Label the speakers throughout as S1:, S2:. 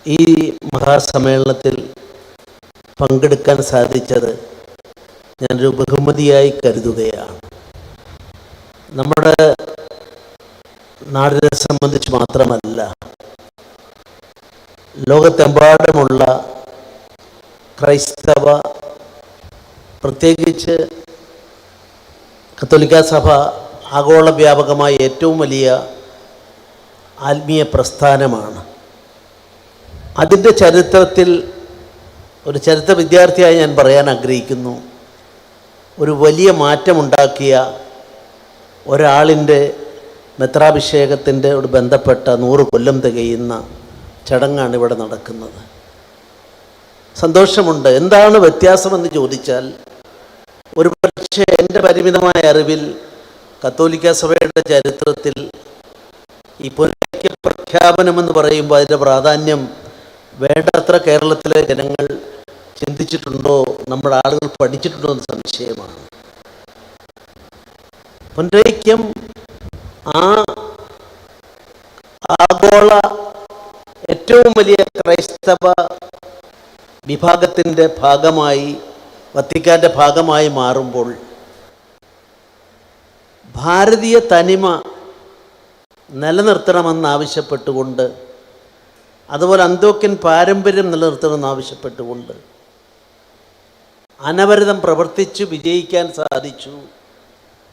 S1: ഈ മഹാസമ്മേളനത്തിൽ പങ്കെടുക്കാൻ സാധിച്ചത് ഞാനൊരു ബഹുമതിയായി കരുതുകയാണ്. നമ്മുടെ നാടിനെ സംബന്ധിച്ച് മാത്രമല്ല, ലോകത്തെമ്പാടുമുള്ള ക്രൈസ്തവ, പ്രത്യേകിച്ച് കത്തോലിക്ക സഭ ആഗോള വ്യാപകമായ ഏറ്റവും വലിയ ആത്മീയ പ്രസ്ഥാനമാണ്. അതിൻ്റെ ചരിത്രത്തിൽ ഒരു ചരിത്ര വിദ്യാർത്ഥിയായി ഞാൻ പറയാൻ ആഗ്രഹിക്കുന്നു, ഒരു വലിയ മാറ്റമുണ്ടാക്കിയ ഒരാളിൻ്റെ മെത്രാഭിഷേകത്തിൻ്റെ ഒരു ബന്ധപ്പെട്ട 100 കൊല്ലം തികയുന്ന ചടങ്ങാണ് ഇവിടെ നടക്കുന്നത്. സന്തോഷമുണ്ട്. എന്താണ് വ്യത്യാസമെന്ന് ചോദിച്ചാൽ, ഒരു പക്ഷേ എൻ്റെ പരിമിതമായ അറിവിൽ കത്തോലിക്ക സഭയുടെ ചരിത്രത്തിൽ ഈ പുനരൈക്യ പ്രഖ്യാപനമെന്ന് പറയുമ്പോൾ അതിൻ്റെ പ്രാധാന്യം വേണ്ടത്ര കേരളത്തിലെ ജനങ്ങൾ ചിന്തിച്ചിട്ടുണ്ടോ, നമ്മുടെ ആളുകൾ പഠിച്ചിട്ടുണ്ടോ എന്ന് സംശയമാണ്. പുനരൈക്യം ആഗോള ഏറ്റവും വലിയ ക്രൈസ്തവ വിഭാഗത്തിൻ്റെ ഭാഗമായി, വത്തിക്കാൻ്റെ ഭാഗമായി മാറുമ്പോൾ ഭാരതീയ തനിമ നിലനിർത്തണമെന്നാവശ്യപ്പെട്ടുകൊണ്ട്, അതുപോലെ അന്ത്യോക്യൻ പാരമ്പര്യം നിലനിർത്തണമെന്നാവശ്യപ്പെട്ടുകൊണ്ട് അനവരതം പ്രവർത്തിച്ചു വിജയിക്കാൻ സാധിച്ചു.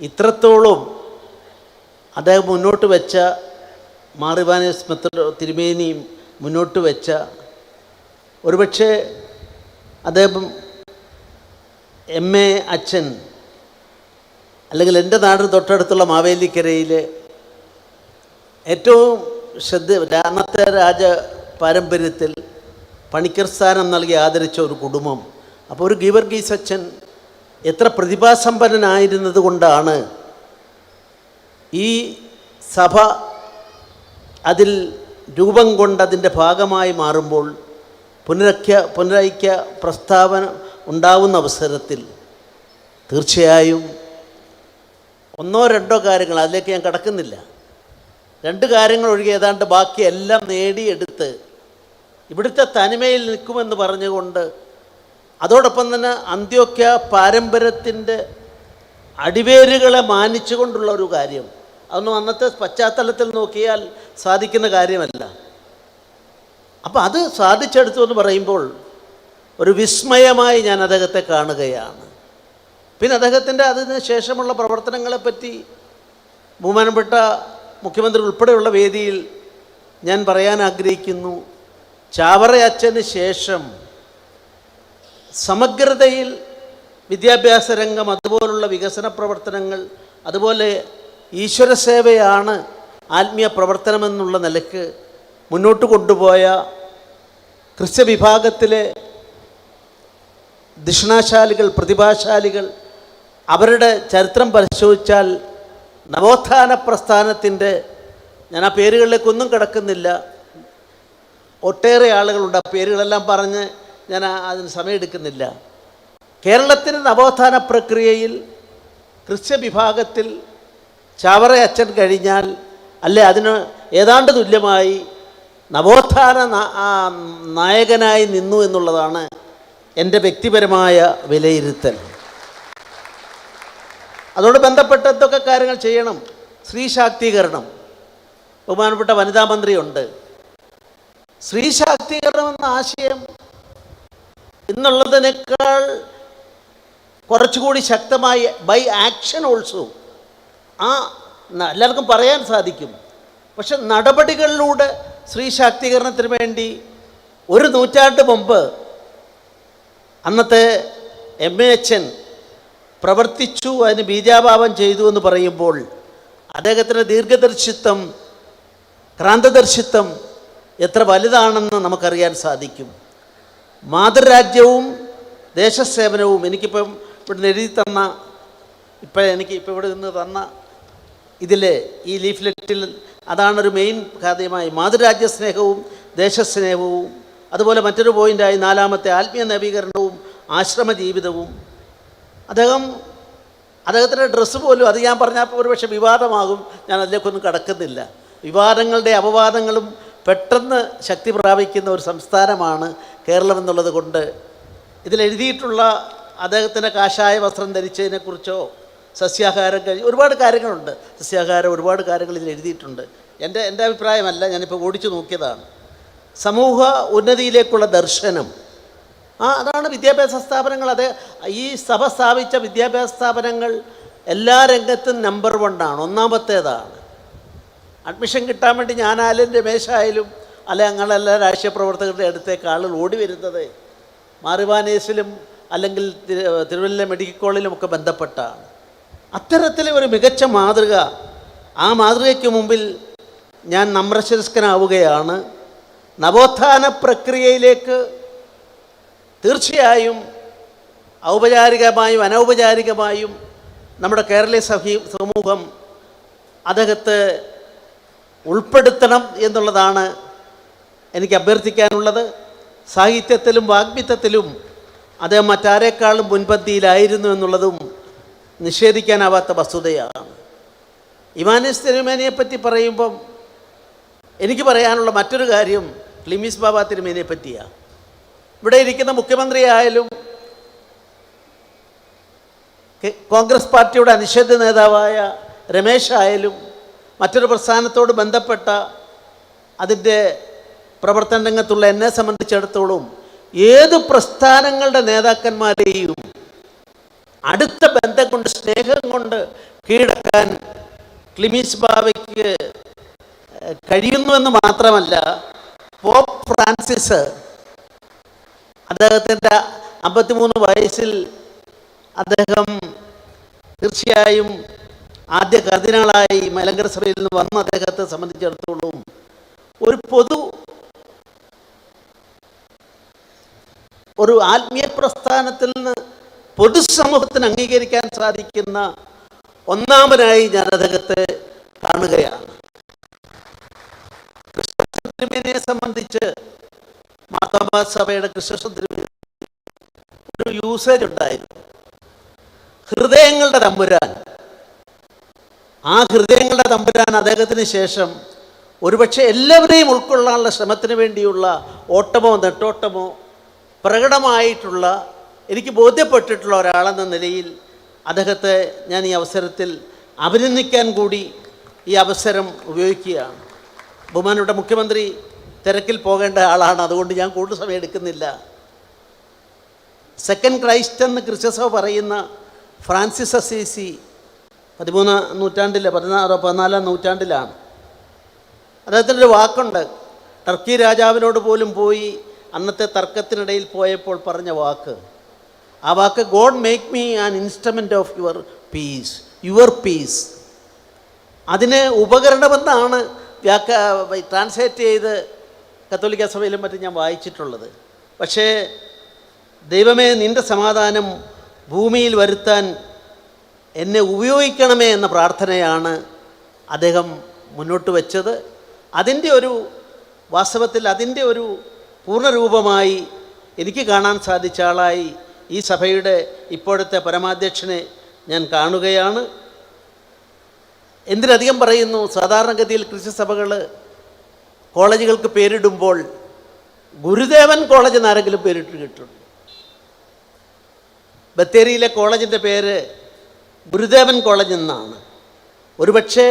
S1: ഇത്രത്തോളം അദ്ദേഹം മുന്നോട്ട് വെച്ച, മാർ ഇവാനിയോസ് തിരുമേനിയും മുന്നോട്ട് വെച്ച, ഒരുപക്ഷെ അദ്ദേഹം MA അച്ഛൻ, അല്ലെങ്കിൽ എൻ്റെ നാടിന് തൊട്ടടുത്തുള്ള മാവേലിക്കരയിലെ ഏറ്റവും അന്നത്തെ രാജ പാരമ്പര്യത്തിൽ പണിക്കർ സ്ഥാനം നൽകി ആദരിച്ച ഒരു കുടുംബം. അപ്പോൾ ഒരു ഗീവർഗീസ് അച്ഛൻ എത്ര പ്രതിഭാസമ്പന്നനായിരുന്നത് കൊണ്ടാണ് ഈ സഭ അതിൽ രൂപം കൊണ്ട് അതിൻ്റെ ഭാഗമായി മാറുമ്പോൾ പുനരൈക്യ പ്രസ്താവന ഉണ്ടാവുന്ന അവസരത്തിൽ തീർച്ചയായും 1-2 കാര്യങ്ങൾ, അതിലേക്ക് ഞാൻ കടക്കുന്നില്ല, 2 കാര്യങ്ങൾ ഒഴികെ ഏതാണ്ട് ബാക്കി എല്ലാം നേടിയെടുത്ത് ഇവിടുത്തെ തനിമയിൽ നിൽക്കുമെന്ന് പറഞ്ഞുകൊണ്ട്, അതോടൊപ്പം തന്നെ അന്ത്യോക്യ പാരമ്പര്യത്തിൻ്റെ അടിവേരുകളെ മാനിച്ചുകൊണ്ടുള്ള ഒരു കാര്യം, അതൊന്നും അന്നത്തെ പശ്ചാത്തലത്തിൽ നോക്കിയാൽ സാധിക്കുന്ന കാര്യമല്ല. അപ്പോൾ അത് സാധിച്ചെടുത്തു എന്ന് പറയുമ്പോൾ ഒരു വിസ്മയമായി ഞാൻ അദ്ദേഹത്തെ കാണുകയാണ്. പിന്നെ അദ്ദേഹത്തിൻ്റെ അതിന് ശേഷമുള്ള പ്രവർത്തനങ്ങളെപ്പറ്റി ബഹുമാനപ്പെട്ട മുഖ്യമന്ത്രി ഉൾപ്പെടെയുള്ള വേദിയിൽ ഞാൻ പറയാൻ ആഗ്രഹിക്കുന്നു. ചാവറ അച്ഛന് ശേഷം സമഗ്രതയിൽ വിദ്യാഭ്യാസ രംഗം, അതുപോലുള്ള വികസന പ്രവർത്തനങ്ങൾ, അതുപോലെ ഈശ്വര സേവയാണ് ആത്മീയ പ്രവർത്തനമെന്നുള്ള നിലയ്ക്ക് മുന്നോട്ട് കൊണ്ടുപോയ ക്രിസ്ത്യ വിഭാഗത്തിലെ ദിഷണാശാലികൾ, പ്രതിഭാശാലികൾ, അവരുടെ ചരിത്രം പരിശോധിച്ചാൽ നവോത്ഥാന പ്രസ്ഥാനത്തിൻ്റെ, ഞാൻ ആ പേരുകളിലേക്കൊന്നും കിടക്കുന്നില്ല, ഒട്ടേറെ ആളുകളുണ്ട്. ആ പേരുകളെല്ലാം പറഞ്ഞ് ഞാൻ അതിന് സമയമെടുക്കുന്നില്ല. കേരളത്തിൻ്റെ നവോത്ഥാന പ്രക്രിയയിൽ ക്രിസ്ത്യ വിഭാഗത്തിൽ ചാവറ അച്ഛൻ കഴിഞ്ഞാൽ, അല്ലെ അതിന് ഏതാണ്ട് തുല്യമായി നവോത്ഥാന നായകനായി നിന്നു എന്നുള്ളതാണ് എൻ്റെ വ്യക്തിപരമായ വിലയിരുത്തൽ. അതോട് ബന്ധപ്പെട്ട എന്തൊക്കെ കാര്യങ്ങൾ ചെയ്യണം? സ്ത്രീ ശാക്തീകരണം, ബഹുമാനപ്പെട്ട വനിതാ മന്ത്രിയുണ്ട്. സ്ത്രീ ശാക്തീകരണം എന്ന ആശയം എന്നുള്ളതിനേക്കാൾ കുറച്ചുകൂടി ശക്തമായി ബൈ ആക്ഷൻ ഓൾസോ എല്ലാവർക്കും പറയാൻ സാധിക്കും. പക്ഷെ നടപടികളിലൂടെ സ്ത്രീ ശാക്തീകരണത്തിന് വേണ്ടി 1 നൂറ്റാണ്ട് മുമ്പ് അന്നത്തെ MA അച്ഛൻ പ്രവർത്തിച്ചു, അതിന് ബീജാപാപം ചെയ്തു എന്ന് പറയുമ്പോൾ അദ്ദേഹത്തിൻ്റെ ദീർഘദർശിത്വം, ക്രാന്തദർശിത്വം എത്ര വലുതാണെന്ന് നമുക്കറിയാൻ സാധിക്കും. മാതൃരാജ്യവും ദേശസേവനവും, എനിക്കിപ്പം ഇവിടെ എഴുതി തന്ന, എനിക്കിപ്പോൾ ഇവിടെ നിന്ന് തന്ന ഇതിൽ ഈ ലീഫ്ലെറ്റിൽ അതാണൊരു മെയിൻ കാര്യമായി, മാതൃരാജ്യ സ്നേഹവും ദേശസ്നേഹവും, അതുപോലെ മറ്റൊരു പോയിൻ്റായി 4-ാമത്തെ ആത്മീയ നവീകരണവും ആശ്രമ ജീവിതവും. അദ്ദേഹത്തിൻ്റെ ഡ്രസ്സ് പോലും, അത് ഞാൻ പറഞ്ഞാൽ ഒരു പക്ഷേ വിവാദമാകും, ഞാൻ അതിലേക്കൊന്നും കടക്കുന്നില്ല. വിവാദങ്ങളുടെ അപവാദങ്ങളും പെട്ടെന്ന് ശക്തി പ്രാപിക്കുന്ന ഒരു സംസ്ഥാനമാണ് കേരളം എന്നുള്ളത് കൊണ്ട് ഇതിലെഴുതിയിട്ടുള്ള അദ്ദേഹത്തിൻ്റെ കാഷായ വസ്ത്രം ധരിച്ചതിനെക്കുറിച്ചോ സസ്യാഹാരം ഒരുപാട് കാര്യങ്ങളുണ്ട്. സസ്യാഹാരം ഒരുപാട് കാര്യങ്ങൾ ഇതിൽ എഴുതിയിട്ടുണ്ട്. എൻ്റെ അഭിപ്രായമല്ല, ഞാനിപ്പോൾ ഓടിച്ചു നോക്കിയതാണ്. സമൂഹ ഉന്നതിയിലേക്കുള്ള ദർശനം, അതാണ് വിദ്യാഭ്യാസ സ്ഥാപനങ്ങൾ. ഈ സഭ സ്ഥാപിച്ച വിദ്യാഭ്യാസ സ്ഥാപനങ്ങൾ എല്ലാ രംഗത്തും നമ്പർ 1 ആണ്, ഒന്നാമത്തേതാണ്. അഡ്മിഷൻ കിട്ടാൻ വേണ്ടി ഞാനായാലും രമേശായാലും അല്ലെ ഞങ്ങളെല്ലാ രാഷ്ട്രീയ പ്രവർത്തകരുടെ അടുത്തേക്ക് ആളുകൾ ഓടി വരുന്നത് മാറിവാനേസിലും അല്ലെങ്കിൽ തിരുവല്ല മെഡിക്കൽ കോളേജിലുമൊക്കെ ബന്ധപ്പെട്ടാണ്. അത്തരത്തിലെ ഒരു മികച്ച മാതൃക, ആ മാതൃകയ്ക്ക് മുമ്പിൽ ഞാൻ നമ്രശിരസ്കനാവുകയാണ്. നവോത്ഥാന പ്രക്രിയയിലേക്ക് തീർച്ചയായും ഔപചാരികമായും അനൗപചാരികമായും നമ്മുടെ കേരളീയ സമൂഹം അദ്ദേഹത്തെ ഉൾപ്പെടുത്തണം എന്നുള്ളതാണ് എനിക്ക് അഭ്യർത്ഥിക്കാനുള്ളത്. സാഹിത്യത്തിലും വാഗ്മിത്വത്തിലും അദ്ദേഹം മറ്റാരേക്കാളും മുൻപന്തിയിലായിരുന്നു എന്നുള്ളതും നിഷേധിക്കാനാവാത്ത വസ്തുതയാണ്. ഇവാനിയോസ് തിരുമേനിയെപ്പറ്റി പറയുമ്പം എനിക്ക് പറയാനുള്ള മറ്റൊരു കാര്യം ക്ലീമീസ് ബാബ തിരുമേനിയെ പറ്റിയാണ്. ഇവിടെ ഇരിക്കുന്ന മുഖ്യമന്ത്രി ആയാലും കോൺഗ്രസ് പാർട്ടിയുടെ അനിഷേധ്യ നേതാവായ രമേശ് ആയാലും മറ്റൊരു പ്രസ്ഥാനത്തോട് ബന്ധപ്പെട്ട അതിൻ്റെ പ്രവർത്തന രംഗത്തുള്ള എന്നെ സംബന്ധിച്ചിടത്തോളം ഏത് പ്രസ്ഥാനങ്ങളുടെ നേതാക്കന്മാരെയും അടുത്ത ബന്ധം കൊണ്ട് സ്നേഹം കൊണ്ട് കീഴടക്കാൻ ക്ലീമീസ് ബാബയ്ക്ക് കഴിയുന്നുവെന്ന് മാത്രമല്ല, പോപ്പ് ഫ്രാൻസിസ് അദ്ദേഹത്തിൻ്റെ 53 വയസ്സിൽ അദ്ദേഹം തീർച്ചയായും ആദ്യ കർദിനാളായി മലങ്കര സഭയിൽ നിന്ന് വന്ന അദ്ദേഹത്തെ സംബന്ധിച്ചിടത്തോളം ഒരു ആത്മീയ പ്രസ്ഥാനത്തിൽ നിന്ന് പൊതുസമൂഹത്തിന് അംഗീകരിക്കാൻ സാധിക്കുന്ന ഒന്നാമനായി ഞാൻ അദ്ദേഹത്തെ കാണുകയാണ്. ക്രിസ്തുവിനെ സംബന്ധിച്ച് മാർത്തോമാ സഭയുടെ ക്രിസ്തുവിന് ഒരു യൂസേജ് ഉണ്ടായിരുന്നു, ഹൃദയങ്ങളുടെ തമ്പുരാൻ. ആ ഹൃദയങ്ങളുടെ തമ്പുരാൻ അദ്ദേഹത്തിന് ശേഷം ഒരുപക്ഷെ എല്ലാവരെയും ഉൾക്കൊള്ളാനുള്ള ശ്രമത്തിന് വേണ്ടിയുള്ള ഓട്ടമോ നെട്ടോട്ടമോ പ്രകടമായിട്ടുള്ള, എനിക്ക് ബോധ്യപ്പെട്ടിട്ടുള്ള ഒരാളെന്ന നിലയിൽ അദ്ദേഹത്തെ ഞാൻ ഈ അവസരത്തിൽ അഭിനന്ദിക്കാൻ കൂടി ഈ അവസരം ഉപയോഗിക്കുകയാണ്. ബഹുമാനപ്പെട്ട മുഖ്യമന്ത്രി തിരക്കിൽ പോകേണ്ട ആളാണ്, അതുകൊണ്ട് ഞാൻ കൂടുതൽ സമയം എടുക്കുന്നില്ല. സെക്കൻഡ് ക്രൈസ്റ്റ് എന്ന് ക്രിസ്ത്യസഭ പറയുന്ന ഫ്രാൻസിസ് അസീസി 14-ാം നൂറ്റാണ്ടിലാണ്. അദ്ദേഹത്തിൻ്റെ ഒരു വാക്കുണ്ട്, ടർക്കി രാജാവിനോട് പോലും പോയി അന്നത്തെ തർക്കത്തിനിടയിൽ പോയപ്പോൾ പറഞ്ഞ വാക്ക്, ആ വാക്ക് God make me an instrument of your peace. അതിന് ഉപകരണമെന്നാണ് ട്രാൻസ്ലേറ്റ് ചെയ്ത് കത്തോലിക്ക സഭയിലും മറ്റും ഞാൻ വായിച്ചിട്ടുള്ളത്. പക്ഷേ ദൈവമേ, നിൻ്റെ സമാധാനം ഭൂമിയിൽ വരുത്താൻ എന്നെ ഉപയോഗിക്കണമേ എന്ന പ്രാർത്ഥനയാണ് അദ്ദേഹം മുന്നോട്ട് വെച്ചത്. വാസ്തവത്തിൽ അതിൻ്റെ ഒരു പൂർണ്ണരൂപമായി എനിക്ക് കാണാൻ സാധിച്ച ആളായി ഈ സഭയുടെ ഇപ്പോഴത്തെ പരമാധ്യക്ഷനെ ഞാൻ കാണുകയാണ്. എന്തിനധികം പറയുന്നു, സാധാരണഗതിയിൽ ക്രിസ്ത്യസഭകൾ കോളേജുകൾക്ക് പേരിടുമ്പോൾ ഗുരുദേവൻ കോളേജ് എന്നാരെങ്കിലും പേരിട്ട് കിട്ടും. ബത്തേരിയിലെ കോളേജിൻ്റെ പേര് ഗുരുദേവൻ കോളേജ് എന്നാണ്. ഒരുപക്ഷെ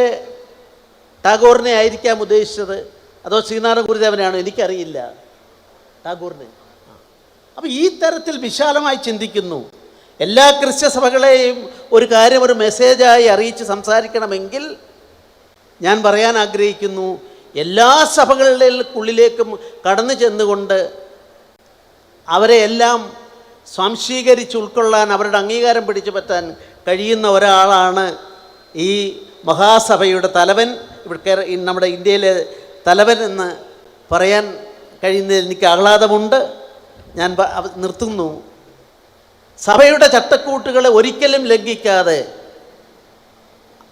S1: ടാഗോറിനെ ആയിരിക്കാം ഉദ്ദേശിച്ചത്, അതോ ശ്രീനാരായണ ഗുരുദേവനാണോ എനിക്കറിയില്ല, ടാഗോറിനെ. അപ്പോൾ ഈ തരത്തിൽ വിശാലമായി ചിന്തിക്കുന്നു. എല്ലാ ക്രിസ്ത്യസഭകളെയും ഒരു കാര്യം ഒരു മെസ്സേജായി അറിയിച്ച് സംസാരിക്കണമെങ്കിൽ ഞാൻ പറയാൻ ആഗ്രഹിക്കുന്നു, എല്ലാ സഭകളുടെയുള്ളിലേക്കും കടന്നു ചെന്നുകൊണ്ട് അവരെ എല്ലാം സ്വാംശീകരിച്ച് ഉൾക്കൊള്ളാൻ, അവരുടെ അംഗീകാരം പിടിച്ചു പറ്റാൻ കഴിയുന്ന ഒരാളാണ് ഈ മഹാസഭയുടെ തലവൻ. ഇവിടെ നമ്മുടെ ഇന്ത്യയിലെ തലവൻ എന്ന് പറയാൻ കഴിയുന്നതിൽ എനിക്ക് ആഹ്ലാദമുണ്ട്. ഞാൻ നിർത്തുന്നു. സഭയുടെ ചട്ടക്കൂട്ടുകളെ ഒരിക്കലും ലംഘിക്കാതെ,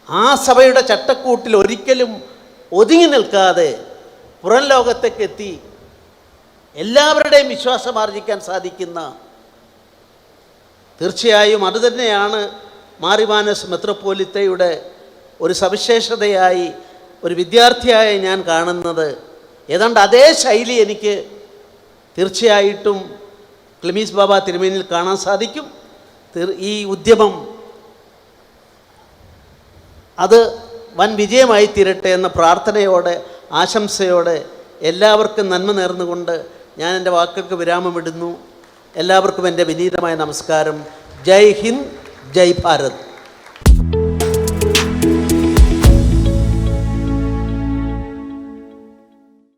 S1: ആ സഭയുടെ ചട്ടക്കൂട്ടിൽ ഒരിക്കലും ഒതുങ്ങി നിൽക്കാതെ പുറം ലോകത്തേക്ക് എത്തി എല്ലാവരുടെയും വിശ്വാസം ആർജിക്കാൻ സാധിക്കുന്ന, തീർച്ചയായും അതുതന്നെയാണ് മാറിവാനസ് മെത്രോപ്പോലിത്തയുടെ ഒരു സവിശേഷതയായി, ഒരു വിദ്യാർത്ഥിയായി ഞാൻ കാണുന്നത്. ഏതാണ്ട് അതേ ശൈലി എനിക്ക് തീർച്ചയായിട്ടും ക്ലിമീസ് ബാബ തിരുമേനിയിൽ കാണാൻ സാധിക്കും. ഈ ഉദ്യമം അത് വൻ വിജയമായി തീരട്ടെ എന്ന പ്രാർത്ഥനയോടെ, ആശംസയോടെ, എല്ലാവർക്കും നന്മ നേർന്നുകൊണ്ട് ഞാൻ എൻ്റെ വാക്കുകൾക്ക് വിരാമമിടുന്നു. എല്ലാവർക്കും എൻ്റെ വിനീതമായ നമസ്കാരം. ജയ് ഹിന്ദ്, ജയ് ഭാരത്.